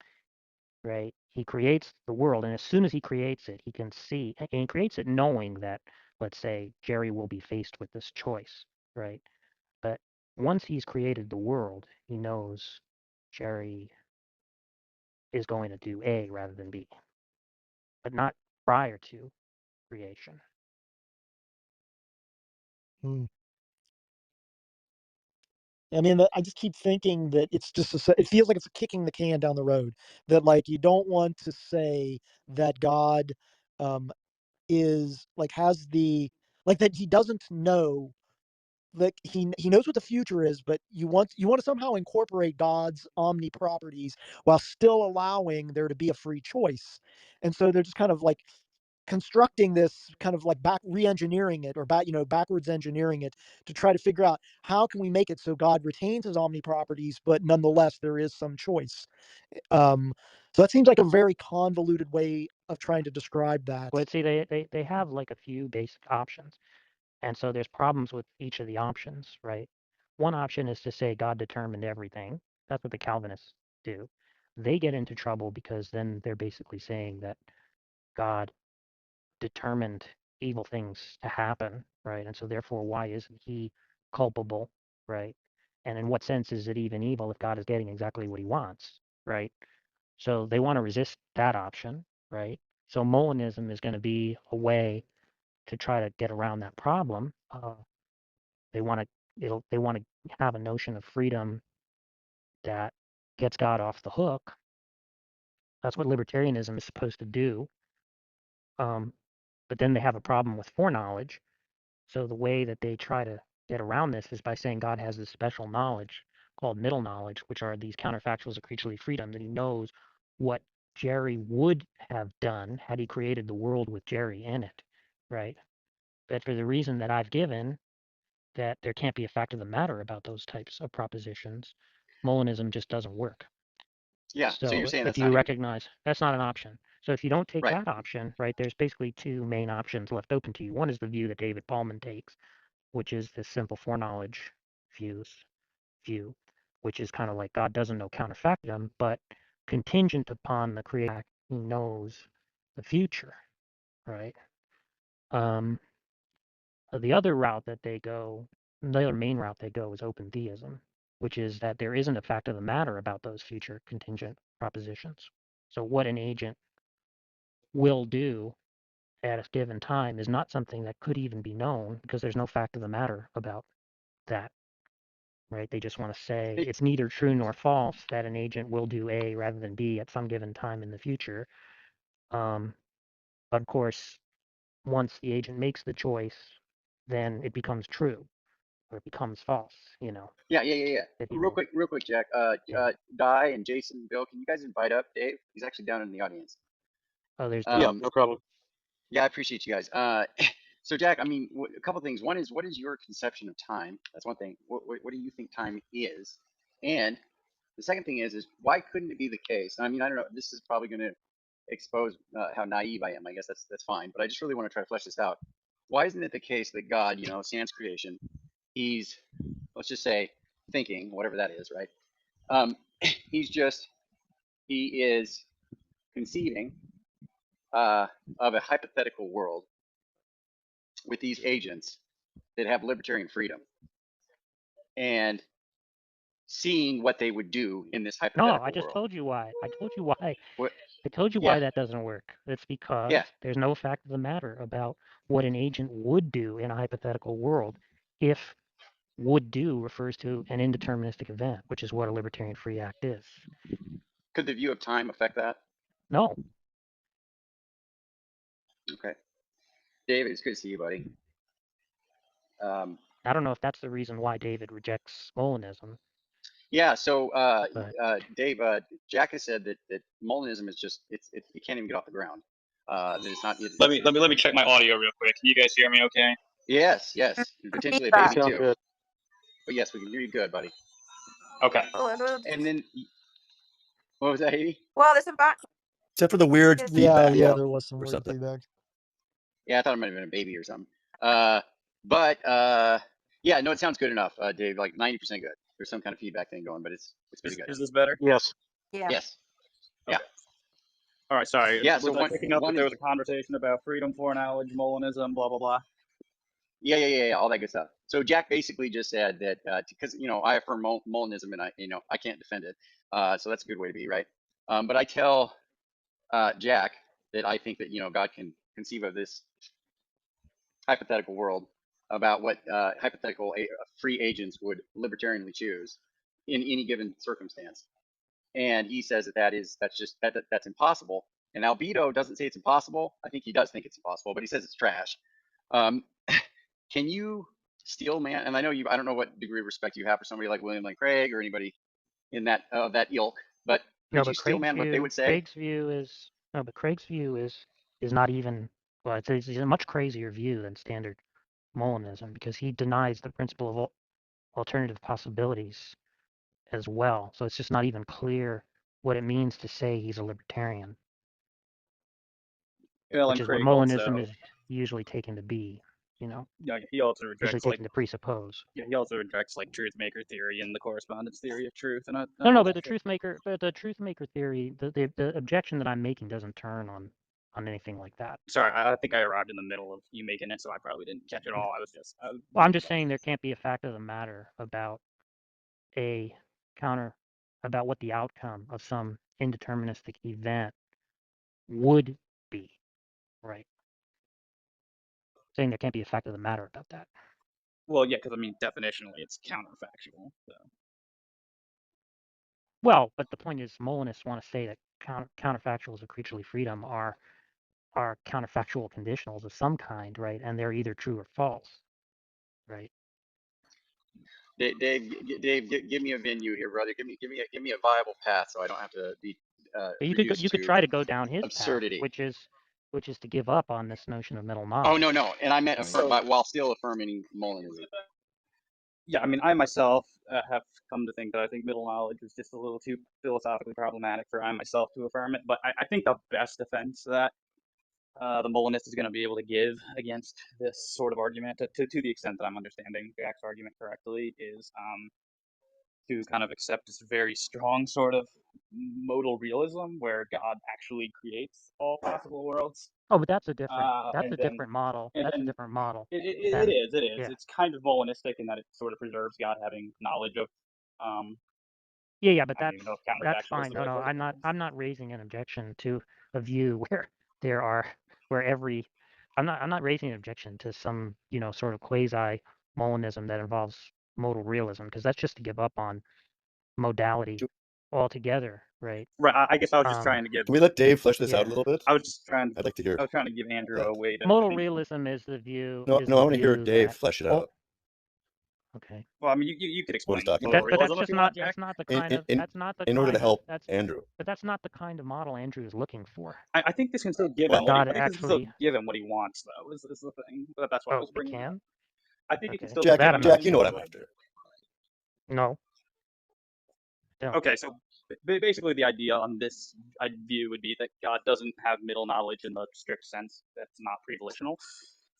right? He creates the world, and as soon as he creates it, he can see, and he creates it knowing that, let's say, Jerry will be faced with this choice, right? But once he's created the world, he knows Jerry is going to do A rather than B, but not prior to creation. Hmm. I mean, I just keep thinking that it's just it feels like it's kicking the can down the road. That, like, you don't want to say that God um, is like has the like that he doesn't know, like he knows what the future is, but you want to somehow incorporate God's omni properties while still allowing there to be a free choice. And so they're just kind of like constructing this, kind of like back re-engineering it, or backwards engineering it, to try to figure out how can we make it so God retains his omni properties, but nonetheless there is some choice. um so that seems like a very convoluted way of trying to describe that. Well, see, they have like a few basic options, and so there's problems with each of the options, right? One option is to say God determined everything. That's what the Calvinists do. They get into trouble because then they're basically saying that God determined evil things to happen, right? And so therefore, why isn't he culpable, right? And in what sense is it even evil if God is getting exactly what he wants, right? So they want to resist that option, right? So Molinism is going to be a way to try to get around that problem. They want they want to have a notion of freedom that gets God off the hook. That's what libertarianism is supposed to do. But then they have a problem with foreknowledge. So the way that they try to get around this is by saying God has this special knowledge called middle knowledge, which are these counterfactuals of creaturely freedom, that he knows what Jerry would have done had he created the world with Jerry in it, right? But for the reason that I've given, that there can't be a fact of the matter about those types of propositions, Molinism just doesn't work. Yeah. So you're So saying if that's you not even recognize that's not an option. So if you don't take right. that option, right, there's basically two main options left open to you. One is the view that David Paulman takes, which is the simple foreknowledge view, which is kind of like God doesn't know counterfactum, but contingent upon the creator, he knows the future, right? The other route that they go, the other main route they go is open theism, which is that there isn't a fact of the matter about those future contingent propositions. So what an agent will do at a given time is not something that could even be known because there's no fact of the matter about that, right? They just want to say it's neither true nor false that an agent will do A rather than B at some given time in the future. But of course, once the agent makes the choice, then it becomes true or it becomes false, you know. Yeah. That he Real won't. quick, Jack. Yeah. Di and Jason, Bill, can you guys invite up Dave? He's actually down in the audience. Oh, there's Yeah, Dave. Um, no problem. yeah, I appreciate you guys. So Jack, I mean, a couple things. One is, what is your conception of time? That's one thing. What do you think time is? And the second thing is why couldn't it be the case? I mean, I don't know. This is probably going to expose how naive I am. I guess that's fine. But I just really want to try to flesh this out. Why isn't it the case that God, sans creation, he's, let's just say, thinking, whatever that is, right? He's just, he is conceiving of a hypothetical world with these agents that have libertarian freedom and seeing what they would do in this No, I hypothetical just world. told you why. I told you why. What? I told you Yeah, why that doesn't work. It's because yeah. there's no fact of the matter about what an agent would do in a hypothetical world if would do refers to an indeterministic event, which is what a libertarian free act is. Could the view of time affect that? No, Okay. David, it's good to see you, buddy. I don't know if that's the reason why David rejects Molinism, Yeah, so but Dave, Jack has said that Molinism is just it can't even get off the ground. That it's not. Let me check my audio real quick. Can you guys hear me okay? Yes, and potentially a Feedback. baby Sounds too. good. But yes, we can hear you good, buddy. Okay. And then what was that, Edie? Well, there's some back. Except for the weird Yes. Yeah, feedback yeah, there was some or weird something. feedback. Yeah, I thought it might have been a baby or something. But yeah, no, it sounds good enough, Dave. Like 90% good. There's some kind of feedback thing going, but it's pretty good. Is this better? Yes. Yeah. Yes. Yeah. Okay. All right. Sorry. Yeah. So Was I one picking up that one there is was a conversation about freedom, foreknowledge, Molinism, blah blah blah? yeah, all that good stuff. So Jack basically just said that because I affirm Molinism and I can't defend it. So that's a good way to be, right? But I tell Jack that I think that God can conceive of this hypothetical world about what hypothetical free agents would libertarianly choose in any given circumstance. And he says that's impossible. And Albedo doesn't say it's impossible. I think he does think it's impossible, but he says it's trash. Um, can you steal man? And I know I don't know what degree of respect you have for somebody like William Lane Craig or anybody in that ilk, but no, could you but steal man what they would say? Craig's view is not even, well, it's a much crazier view than standard Molinism because he denies the principle of alternative possibilities as well. So it's just not even clear what it means to say he's a libertarian, Alan which is what Craig Molinism also. is usually taken to be, Yeah, he also usually rejects taken to presuppose. he also rejects truth maker theory and the correspondence theory of truth and No, all but that stuff. the truth maker theory, the objection that I'm making doesn't turn on anything like that. Sorry, I think I arrived in the middle of you making it, so I probably didn't catch it all. Well, I'm just saying there can't be a fact of the matter about a counter, about what the outcome of some indeterministic event would be, right? Saying there can't be a fact of the matter about that. Well, yeah, because definitionally it's counterfactual. So. Well, but the point is, Molinists want to say that counterfactuals of creaturely freedom are counterfactual conditionals of some kind, right? And they're either true or false, right? Dave, give me a venue here, brother. Give me a viable path so I don't have to be But you reduced could to try to go down his path, absurdity. which is to give up on this notion of middle Oh knowledge. no, and I meant So while still affirming Molinism. yeah, I myself have come to think that I think middle knowledge is just a little too philosophically problematic for I myself to affirm it. But I think the best defense to that the Molinist is going to be able to give against this sort of argument, to the extent that I'm understanding Jack's argument correctly, is to kind of accept this very strong sort of modal realism where God actually creates all possible worlds. Oh, but that's a And then different model. and That's a then different model. it Then, is yeah. it's kind of Molinistic in that it sort of preserves God having knowledge of Yeah, but I don't even know if that's counterfactual is fine. the No, right no, word for I'm not raising an objection to a view where there are where every I'm not raising an objection to some, sort of quasi Molinism that involves modal realism, because that's just to give up on modality altogether, right? right. I guess I was just Um, trying to give Can we let Dave flesh this out yeah. a little bit? I was just trying I'd like to hear I was trying to give Andrew that. a way to Modal think. realism is the No, I want to hear view Dave that flesh it oh, out. okay. Well, I mean, you could What he's explain talking modal about. But realism if you want, Jack. In that's not the in order to kind of help Andrew. but that's not the kind of model Andrew is looking for. I think this can still give him That what Well, he. God I think this can still actually, give him what he wants, though. Is the thing. But that's why I oh, was it bringing it up. can? I think it can Okay. still Well, Jack, that give I'm him what not he you know what I'm wants. after. no, don't. Okay, so basically the idea on this view would be that God doesn't have middle knowledge in the strict sense. That's not pre-volitional.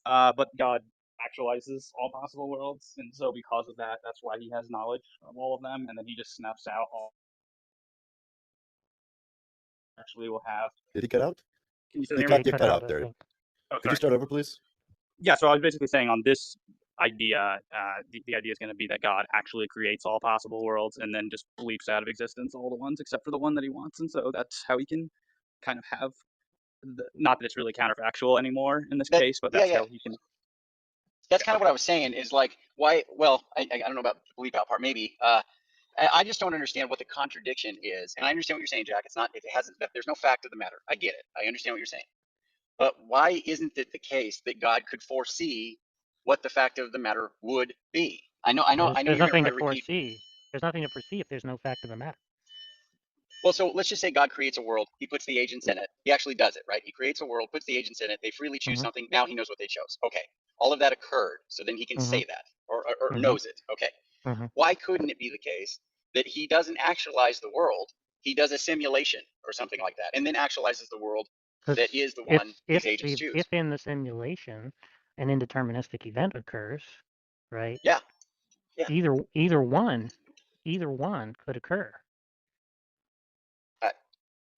But God actualizes all possible worlds, and so because of that, that's why he has knowledge of all of them, and then he just snaps out all actually will have. Did he cut out? Can you still You hear me? Yeah, he cut you cut cut out, out I there. think. Oh, Could you sorry. start over, please? Yeah, so I was basically saying on this idea, the idea is going to be that God actually creates all possible worlds and then just bleeps out of existence all the ones except for the one that he wants, and so that's how he can kind of have not that it's really counterfactual anymore in this That case, but yeah, that's yeah. how he can. That's Yeah, kind of okay. what I was saying. Is like why? Well, I don't know about the bleep out part. Maybe. I just don't understand what the contradiction is. And I understand what you're saying, Jack. It's not. It hasn't. There's no fact of the matter. I get it. I understand what you're saying. But why isn't it the case that God could foresee what the fact of the matter would be? I know. There's You're going to nothing to probably repeat. foresee. There's nothing to foresee if there's no fact of the matter. Well, so let's just say God creates a world. He puts the agents in it. He actually does it, right? He creates a world, puts the agents in it. They freely choose Mm-hmm. something. Now he knows what they chose. Okay. All of that occurred. So then he can Mm-hmm. say that or Mm-hmm. knows it. Okay. Mm-hmm. Why couldn't it be the case that he doesn't actualize the world? He does a simulation or something like that and then actualizes the world Because that is the one these agents if choose. in the simulation an indeterministic event occurs, right? Yeah. Yeah. Either one could occur. Uh,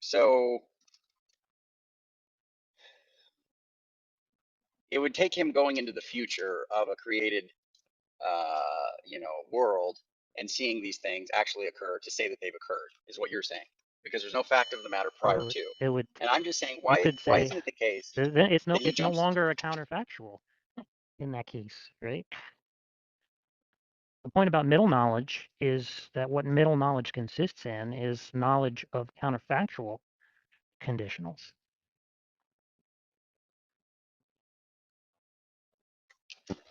so it would take him going into the future of a created world and seeing these things actually occur to say that they've occurred is what you're saying, because there's no fact of the matter prior Well, to. it would And I'm just saying, you why could why say isn't it the case then that he it's no jumps? longer a counterfactual in that case, right? The point about middle knowledge is that what middle knowledge consists in is knowledge of counterfactual conditionals.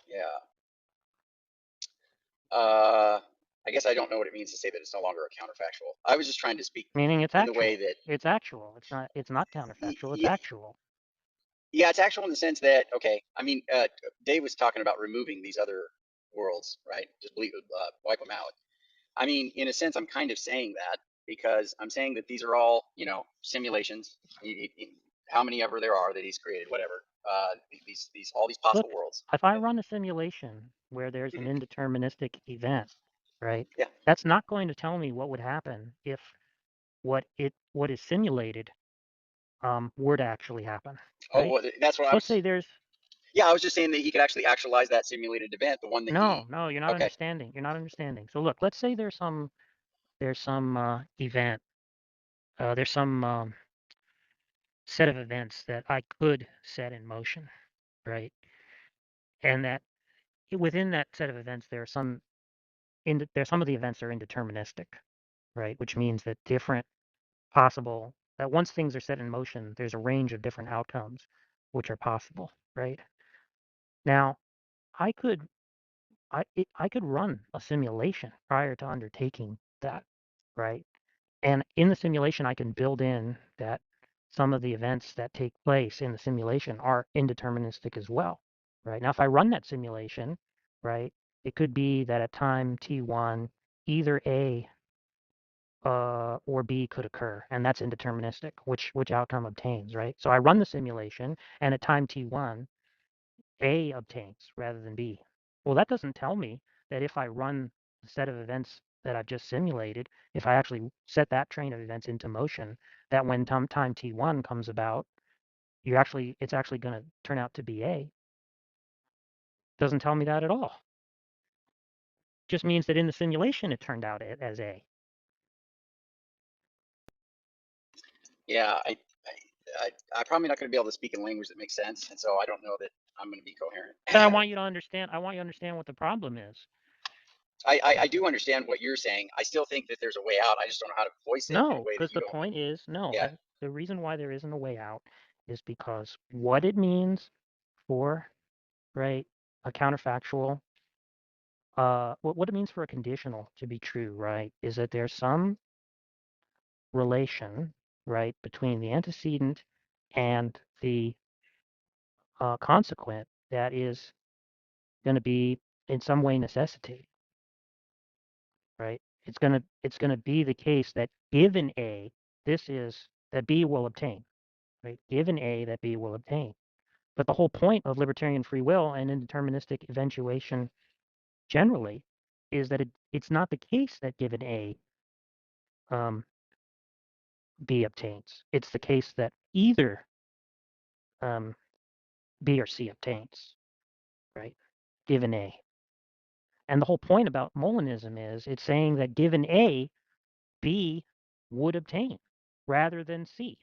Yeah. I guess I don't know what it means to say that it's no longer a counterfactual. I was just trying to speak Meaning it's in the way actual. that It's actual. It's not counterfactual. It's yeah, actual. yeah, it's actual in the sense that okay, I mean, Dave was talking about removing these other worlds, right? Just wipe them out. I mean, in a sense, I'm kind of saying that because I'm saying that these are all, simulations. How many ever there are that he's created, whatever. These all these Look, possible worlds. if I run a simulation where there's an Mhm. indeterministic event, right? Yeah. That's not going to tell me what would happen if what is simulated were to actually happen, Oh, right? well, that's what I Let's was. say there's Yeah, I was just saying that he could actually actualize that simulated event, the one that he. no, you're not Okay. understanding. You're not understanding. So look, let's say there's some event. There's some set of events that I could set in motion, right? And that within that set of events, there are some some of the events are indeterministic, right? Which means that that once things are set in motion, there's a range of different outcomes which are possible, right? Now, I could I could run a simulation prior to undertaking that, right? And in the simulation, I can build in that some of the events that take place in the simulation are indeterministic as well, right? Now, if I run that simulation, right, it could be that at time t1, either A or B could occur, and that's indeterministic, which outcome obtains, right? So I run the simulation, and at time t1, A obtains rather than B. Well, that doesn't tell me that if I run the set of events that I've just simulated, if I actually set that train of events into motion, that when time t1 comes about, it's actually going to turn out to be A. Doesn't tell me that at all. Just means that in the simulation it turned out as A. Yeah, I'm probably not going to be able to speak in language that makes sense, and so I don't know that I'm going to be coherent. But I want you to understand. I want you to understand what the problem is. I do understand what you're saying. I still think that there's a way out. I just don't know how to voice it in a No, way that because you the don't. point is no. Yeah. The reason why there isn't a way out is because what it means for right a counterfactual, what it means for a conditional to be true, right, is that there's some relation, right, between the antecedent and the consequent that is going to be in some way necessitated, right? It's gonna be the case that given A, that B will obtain, right? Given A, that B will obtain. But the whole point of libertarian free will and indeterministic eventuation generally is that it's not the case that given A, um, B obtains. It's the case that either um, B or C obtains, right? Given A. And the whole point about Molinism is it's saying that given A, B would obtain rather than C,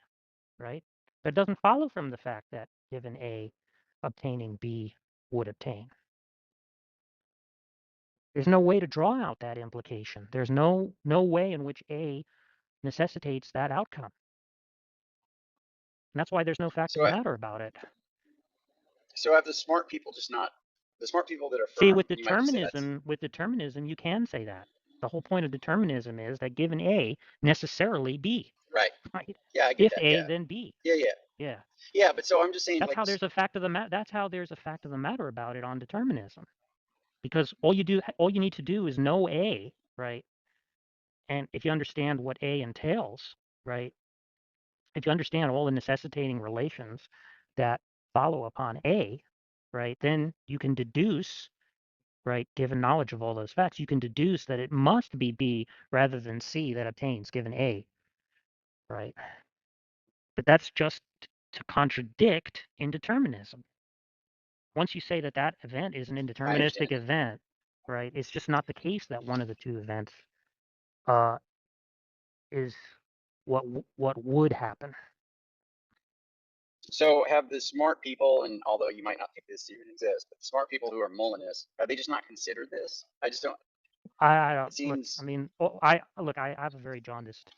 right? But it doesn't follow from the fact that given A, obtaining B would obtain. There's no way to draw out that implication. There's no way in which A necessitates that outcome. And that's why there's no fact of the So matter about it. so have the smart people just not the smart people that are See, firm? You might just say that's with determinism, you can say that. The whole point of determinism is that given A, necessarily B, right. right? Yeah, I get If that. A, Yeah, then B. yeah, yeah, Yeah. yeah. But so I'm just saying, That's like, how there's a fact of the that's how there's a fact of the matter about it on determinism. Because all you need to do is know A, right? And if you understand what A entails, right? If you understand all the necessitating relations that follow upon A, right, then you can deduce, right, given knowledge of all those facts, you can deduce that it must be B rather than C that obtains given A, right? But that's just to contradict indeterminism. Once you say that that event is an I understand. indeterministic event, right, it's just not the case that one of the two events uh, is what would happen. So have the smart people, and although you might not think this even exists, but the smart people who are Molinists, are they just not considered this? I just don't. I It don't look. I seems. mean, I have a very jaundiced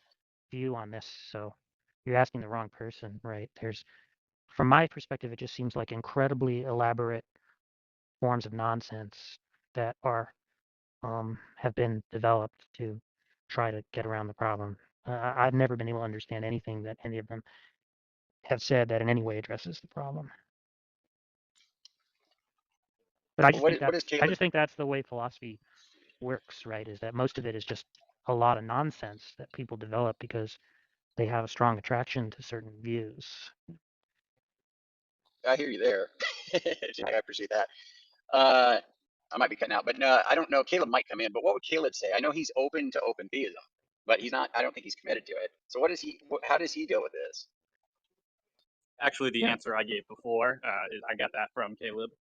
view on this, so you're asking the wrong person, right? From my perspective, it just seems like incredibly elaborate forms of nonsense that are have been developed to try to get around the problem. I've never been able to understand anything that any of them have said that in any way addresses the problem. But What is I Caleb? just think that's the way philosophy works, right? Is that most of it is just a lot of nonsense that people develop because they have a strong attraction to certain views. I hear you there. I appreciate that. Uh, I might be cutting out, but no, I don't know. Caleb might come in, but what would Caleb say? I know he's open to open theism, but he's not. I don't think he's committed to it. So what is he? How does he deal with this? Actually, the Yeah, answer I gave before, I got that from Caleb.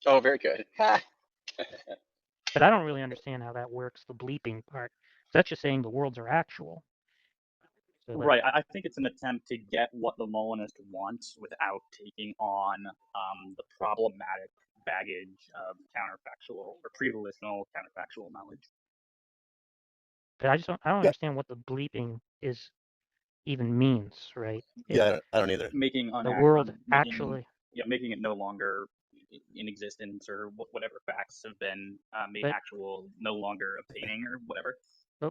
Oh, very good. Ha! but I don't really understand how that works, the bleeping part. That's just saying the worlds are actual. So like, Right. I think it's an attempt to get what the Molinist wants without taking on the problematic baggage of counterfactual or pre-volitional counterfactual knowledge. but I don't Yeah, understand what the bleeping is even means, right? If yeah, I don't either. Making the world making actually, making it no longer in existence, or whatever facts have been made but actual, no longer obtaining, or whatever.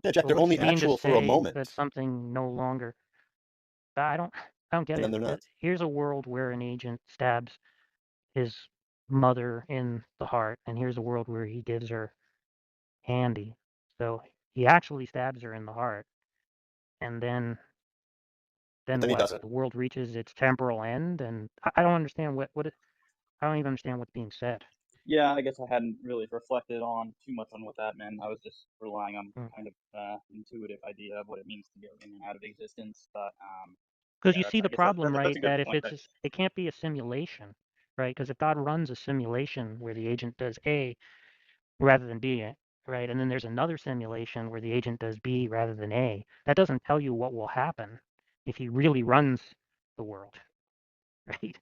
Yeah, Jack, but they're what do you only mean to actual for a say that moment, something no longer? I don't get and then it. they're not. Here's a world where an agent stabs his mother in the heart, and here's a world where he gives her handy. So he actually stabs her in the heart. and then But then he what? doesn't. The world reaches its temporal end, and I don't understand I don't even understand what's being said. Yeah, I guess I hadn't really reflected on too much on what that meant. I was just relying on kind of intuitive idea of what it means to go in and out of existence. But Because yeah, you see I the guess problem, that's right? a good That if point. That it can't be a simulation, right? Because if God runs a simulation where the agent does A rather than B, right, and then there's another simulation where the agent does B rather than A, that doesn't tell you what will happen if he really runs the world, right?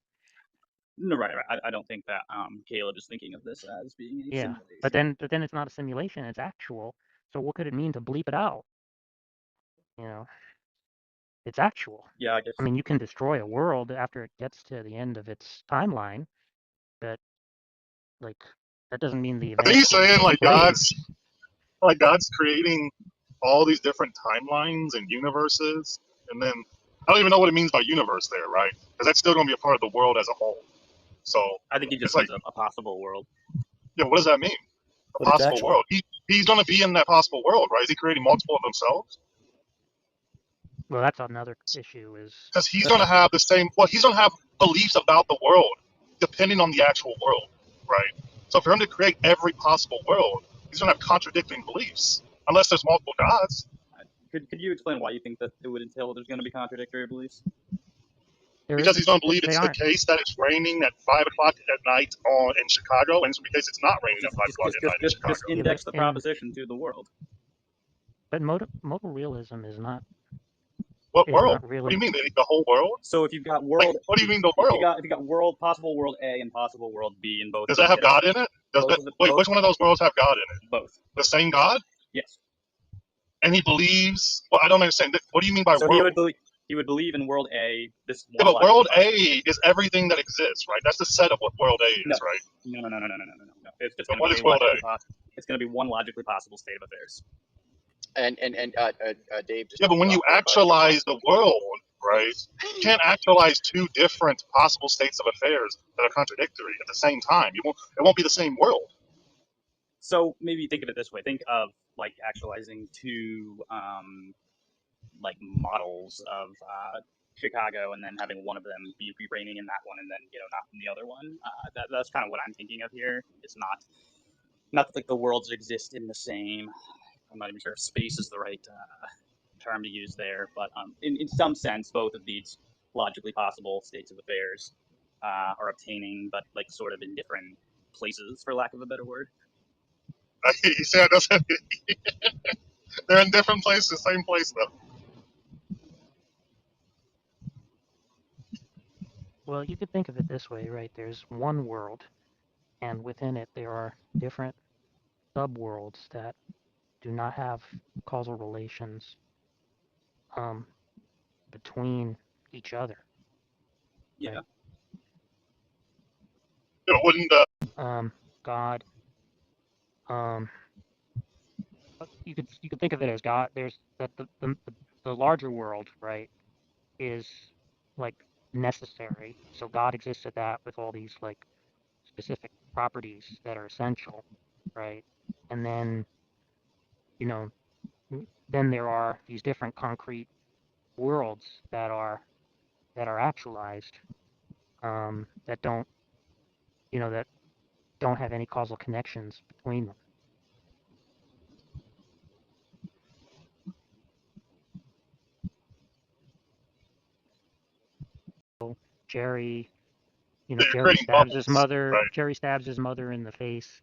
no, right. I don't think that Caleb is thinking of this as being a Yeah, simulation. but then it's not a simulation; it's actual. So what could it mean to bleep it out? You know, it's actual. Yeah, I guess. I mean, you can destroy a world after it gets to the end of its timeline, but like that doesn't mean the I think event he's saying delayed. like God's creating all these different timelines and universes, and then I don't even know what it means by universe there, right? Because that's still going to be a part of the world as a whole. So I think he it's just like, means a possible world. yeah, what does that mean? A But it's possible actual. world. He's going to be in that possible world, right? Is he creating multiple of himself? Well, that's another issue. Is Because he's That, going to have the same. Well, he's going to have beliefs about the world, depending on the actual world, right? So for him to create every possible world, he's going to have contradicting beliefs, unless there's multiple gods. Could you explain why you think that it would entail there's going to be contradictory beliefs? there Because he's going to believe they it's the aren't. case that it's raining at 5 o'clock at night in Chicago, and it's because it's not raining at 5 o'clock at night in Just Chicago. Yeah, but index the proposition to the world. modal realism What is world? not What do you really. mean? The whole world? So if you've got Like, world, what do you mean the if world? you got world possible world A and possible world B, and both Does that being have God in it? both of the Wait, which one of those worlds have God in it? both. The same God? Yes. And he believes. Well, I don't understand. What do you mean by So world? he would believe in world A, this Yeah, one but logically world A possible. is everything that exists, right? That's the set of what world A No, is, right? no. It's just But going to what be is a world A? logically possible. It's going to be one logically possible state of affairs. And Dave, just Yeah, to but when you clarify your point. actualize the world, right, you can't actualize two different possible states of affairs that are contradictory at the same time. It won't be the same world. So maybe think of it this way: think of like actualizing two like models of Chicago, and then having one of them be raining in that one, and then not in the other one. That's kind of what I'm thinking of here. It's not that like the worlds exist in the same. I'm not even sure if space is the right term to use there, but in some sense, both of these logically possible states of affairs are obtaining, but like sort of in different places, for lack of a better word. You see, that doesn't. They're in different places, same place though. Well, you could think of it this way, right? There's one world, and within it there are different subworlds that do not have causal relations um, between each other, Yeah. right? Wouldn't God, um, you could think of it as God. There's that the larger world, right, is like necessary. So God exists at that with all these like specific properties that are essential, right? And then you know then there are these different concrete worlds that are actualized that don't that don't have any causal connections between them. So Jerry, you're creating bubbles, right? Jerry stabs his mother in the face,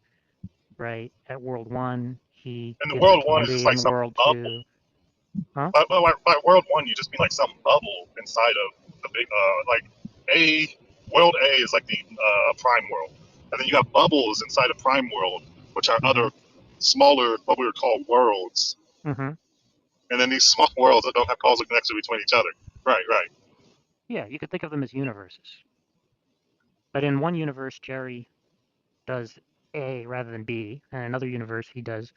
right? At World 1, he And the gives her world one is just candy like in some World bubble. 2. Huh? By world one, you just mean like some bubble inside of the big, like A. World A is like the prime world, and then you have bubbles inside of prime world, which are Mm-hmm. other smaller, what we would call worlds. Mm-hmm. And then these small worlds that don't have causal connection between each other. Right, right. Yeah, you could think of them as universes. But in one universe, Jerry does A rather than B, and in another universe, he does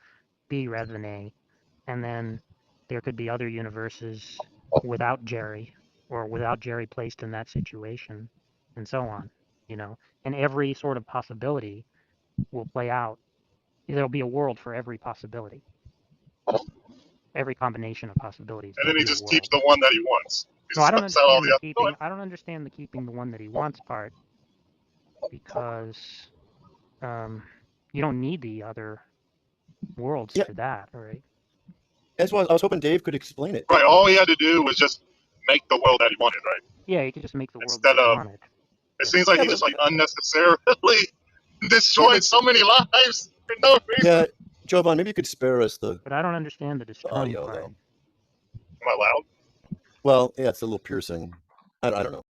B rather than A. And then there could be other universes without Jerry, or without Jerry placed in that situation, and so on. And every sort of possibility will play out. There'll be a world for every possibility. every combination of possibilities And can then he be a just keeps world. the one that he wants. He No, I just don't cuts out all understand the the other. Go keeping. ahead. I don't understand the keeping the one that he wants part because you don't need the other worlds Yeah, for that, right? that's why I was hoping Dave could explain it. Right. All he had to do was just make the world that he wanted. Right. Yeah, you could just make the world that Instead he of, wanted. it Yeah. seems like Yeah, he but just like unnecessarily yeah, destroyed but so many lives for no reason. yeah, Jovan, maybe you could spare us the But I don't understand the destroying audio part. though. Am I loud? Well, yeah, it's a little piercing. I don't know.